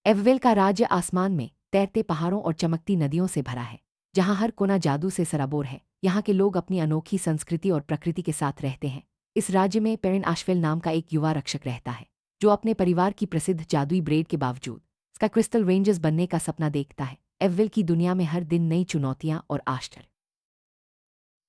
एववेल का राज्य आसमान में तैरते पहाड़ों और चमकती नदियों से भरा है, जहाँ हर कोना जादू से सराबोर है। यहाँ के लोग अपनी अनोखी संस्कृति और प्रकृति के साथ रहते हैं। इस राज्य में पेरिन आशवेल नाम का एक युवा रक्षक रहता है, जो अपने परिवार की प्रसिद्ध जादुई ब्रेड के बावजूद स्काई क्रिस्टल रेंजर्स बनने का सपना देखता है। एववेल की दुनिया में हर दिन नई चुनौतियां और आश्चर्य।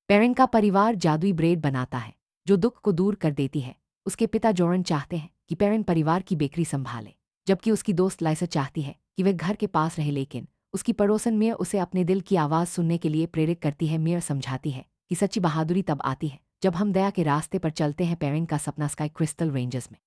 पेरिन का परिवार जादुई ब्रेड बनाता है, जो दुख को दूर कर देती है। उसके पिता जॉर्डन चाहते हैं कि पेरिन परिवार की बेकरी संभाले, जबकि उसकी दोस्त लाइसा चाहती है कि वह घर के पास रहे। लेकिन उसकी पड़ोसन मियर उसे अपने दिल की आवाज़ सुनने के लिए प्रेरित करती है। मियर समझाती है कि सच्ची बहादुरी तब आती है जब हम दया के रास्ते पर चलते हैं। पेरिन का सपना स्काई क्रिस्टल रेंजर्स में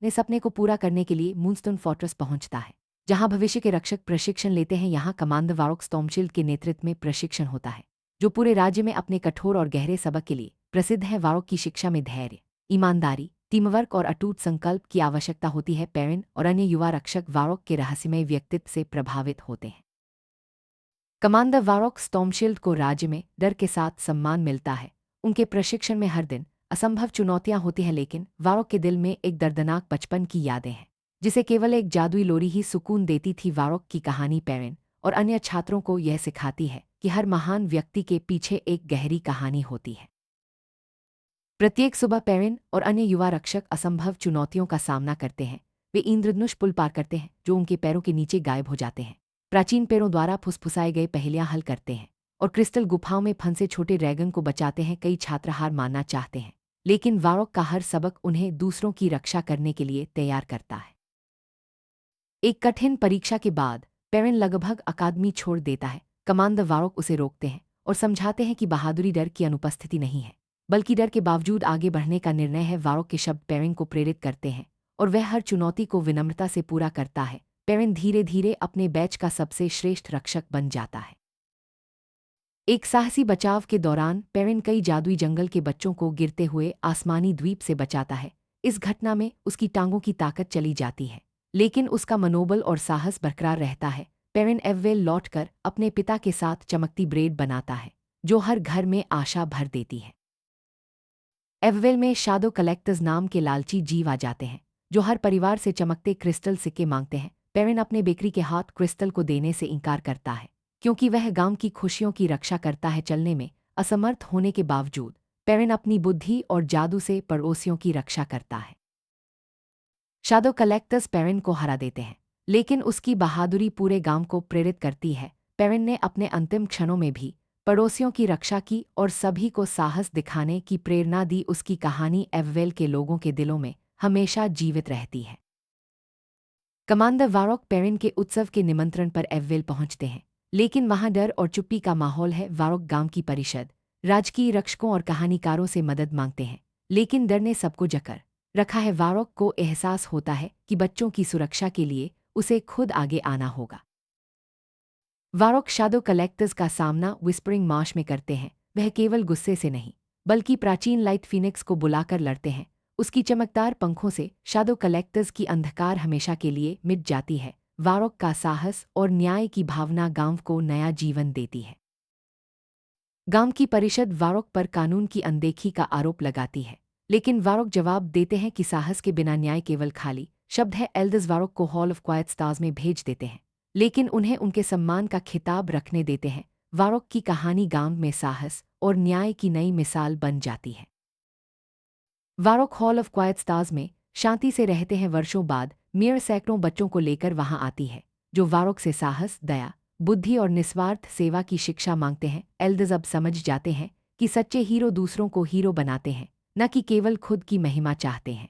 अपने सपने को पूरा करने के लिए मूनस्टोन फोर्ट्रेस पहुंचता है, जहां भविष्य के रक्षक प्रशिक्षण लेते हैं। यहाँ कमांडर वारोक स्टॉर्मशील्ड के नेतृत्व में प्रशिक्षण होता है, जो पूरे राज्य में अपने कठोर और गहरे सबक के लिए प्रसिद्ध है। वारोक की शिक्षा में धैर्य, ईमानदारी, टीमवर्क और अटूट संकल्प की आवश्यकता होती है। पेरिन और अन्य युवा रक्षक वारोक के रहस्यमय व्यक्तित्व से प्रभावित होते हैं। कमांडर वारोक स्टॉर्मशील्ड को राज्य में डर के साथ सम्मान मिलता है। उनके प्रशिक्षण में हर दिन असंभव चुनौतियां होती हैं, लेकिन वारोक के दिल में एक दर्दनाक बचपन की यादें हैं, जिसे केवल एक जादुई लोरी ही सुकून देती थी। वारोक की कहानी पेरिन और अन्य छात्रों को यह सिखाती है कि हर महान व्यक्ति के पीछे एक गहरी कहानी होती है। प्रत्येक सुबह पेरिन और अन्य युवा रक्षक असंभव चुनौतियों का सामना करते हैं। वे इंद्रधनुष पुल पार करते हैं, जो उनके पैरों के नीचे गायब हो जाते हैं, प्राचीन पेड़ों द्वारा फुसफुसाए गए पहेलियां हल करते हैं और क्रिस्टल गुफाओं में फंसे छोटे ड्रैगन को बचाते हैं। कई छात्र हार मानना चाहते हैं, लेकिन वारोक का हर सबक उन्हें दूसरों की रक्षा करने के लिए तैयार करता है। एक कठिन परीक्षा के बाद पेरिन लगभग अकादमी छोड़ देता है। कमांडर वारोक उसे रोकते हैं और समझाते हैं कि बहादुरी डर की अनुपस्थिति नहीं है, बल्कि डर के बावजूद आगे बढ़ने का निर्णय है। वारोक के शब्द पेरिन को प्रेरित करते हैं और वह हर चुनौती को विनम्रता से पूरा करता है। पेरिन धीरे धीरे अपने बैच का सबसे श्रेष्ठ रक्षक बन जाता है। एक साहसी बचाव के दौरान पेरिन कई जादुई जंगल के बच्चों को गिरते हुए आसमानी द्वीप से बचाता है। इस घटना में उसकी टांगों की ताकत चली जाती है, लेकिन उसका मनोबल और साहस बरकरार रहता है। पेरिन एववेल लौटकर अपने पिता के साथ चमकती ब्रेड बनाता है, जो हर घर में आशा भर देती है। एववेल में शैडो कलेक्टर्स नाम के लालची जीव आ जाते हैं, जो हर परिवार से चमकते क्रिस्टल सिक्के मांगते हैं। पेरिन अपने बेकरी के हाथ क्रिस्टल को देने से इनकार करता है, क्योंकि वह गांव की खुशियों की रक्षा करता है। चलने में असमर्थ होने के बावजूद पेरिन अपनी बुद्धि और जादू से पड़ोसियों की रक्षा करता है। शैडो कलेक्टर्स पेरिन को हरा देते हैं, लेकिन उसकी बहादुरी पूरे गांव को प्रेरित करती है। पेरिन ने अपने अंतिम क्षणों में भी पड़ोसियों की रक्षा की और सभी को साहस दिखाने की प्रेरणा दी। उसकी कहानी एववेल के लोगों के दिलों में हमेशा जीवित रहती है। कमांडर वारोक पेरिन के उत्सव के निमंत्रण पर एववेल पहुंचते हैं, लेकिन वहां डर और चुप्पी का माहौल है। वारोक गांव की परिषद, राजकीय रक्षकों और कहानीकारों से मदद मांगते हैं, लेकिन डर ने सबको जकड़ रखा है। वारोक को एहसास होता है कि बच्चों की सुरक्षा के लिए उसे खुद आगे आना होगा। वारोक शैडो कलेक्टर्स का सामना विस्परिंग मार्श में करते हैं। वह केवल गुस्से से नहीं, बल्कि प्राचीन लाइट फीनिक्स को बुलाकर लड़ते हैं। उसकी चमकदार पंखों से शैडो कलेक्टर्स की अंधकार हमेशा के लिए मिट जाती है। वारोक का साहस और न्याय की भावना गांव को नया जीवन देती है। गांव की परिषद वारोक पर कानून की अनदेखी का आरोप लगाती है, लेकिन वारोक जवाब देते हैं कि साहस के बिना न्याय केवल खाली शब्द है। एल्डर्स वारोक को हॉल ऑफ क्वाइट स्टार्स में भेज देते हैं, लेकिन उन्हें उनके सम्मान का खिताब रखने देते हैं। वारोक की कहानी गांव में साहस और न्याय की नई मिसाल बन जाती है। Varroc hall of quite stars में शांति से रहते हैं। वर्षों बाद मियर सैकड़ों बच्चों को लेकर वहां आती है, जो वारोक से साहस, दया, बुद्धि और निस्वार्थ सेवा की शिक्षा मांगते हैं। एल्डर्स अब समझ जाते हैं कि सच्चे हीरो दूसरों को हीरो बनाते हैं, न कि केवल खुद की महिमा चाहते हैं।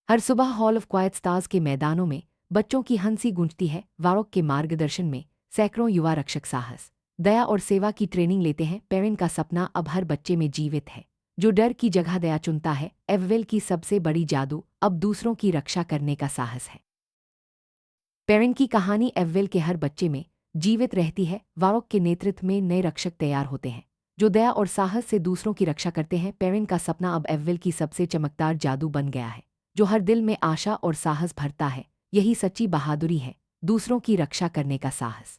हर सुबह हॉल ऑफ क्वाइट स्टार्स के मैदानों में बच्चों की हंसी गूंजती है। वारोक के मार्गदर्शन में सैकड़ों युवा रक्षक साहस, दया और सेवा की ट्रेनिंग लेते हैं। पेरिन का सपना अब हर बच्चे में जीवित है, जो डर की जगह दया चुनता है। एववेल की सबसे बड़ी जादू अब दूसरों की रक्षा करने का साहस है। पेरिन की कहानी एववेल के हर बच्चे में जीवित रहती है। वारोक के नेतृत्व में नए रक्षक तैयार होते हैं, जो दया और साहस से दूसरों की रक्षा करते हैं। पेरिन का सपना अब एववेल की सबसे चमकदार जादू बन गया है, जो हर दिल में आशा और साहस भरता है। यही सच्ची बहादुरी है, दूसरों की रक्षा करने का साहस।